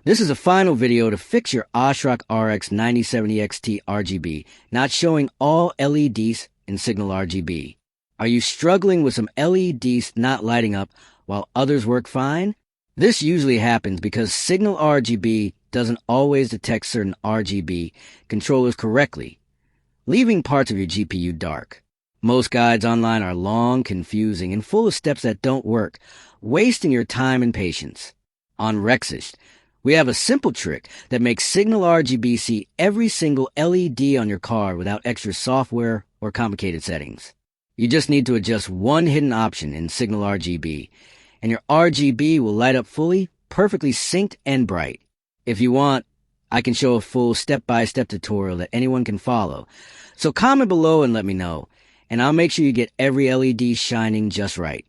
This is a final video to fix your ASRock RX 9070 XT RGB, not showing all LEDs in SignalRGB. Are you struggling with some LEDs not lighting up while others work fine? This usually happens because SignalRGB doesn't always detect certain RGB controllers correctly, leaving parts of your GPU dark. Most guides online are long, confusing, and full of steps that don't work, wasting your time and patience. On Rexist, we have a simple trick that makes SignalRGB see every single LED on your car without extra software or complicated settings. You just need to adjust one hidden option in SignalRGB, and your RGB will light up fully, perfectly synced and bright. If you want, I can show a full step-by-step tutorial that anyone can follow. So comment below and let me know, and I'll make sure you get every LED shining just right.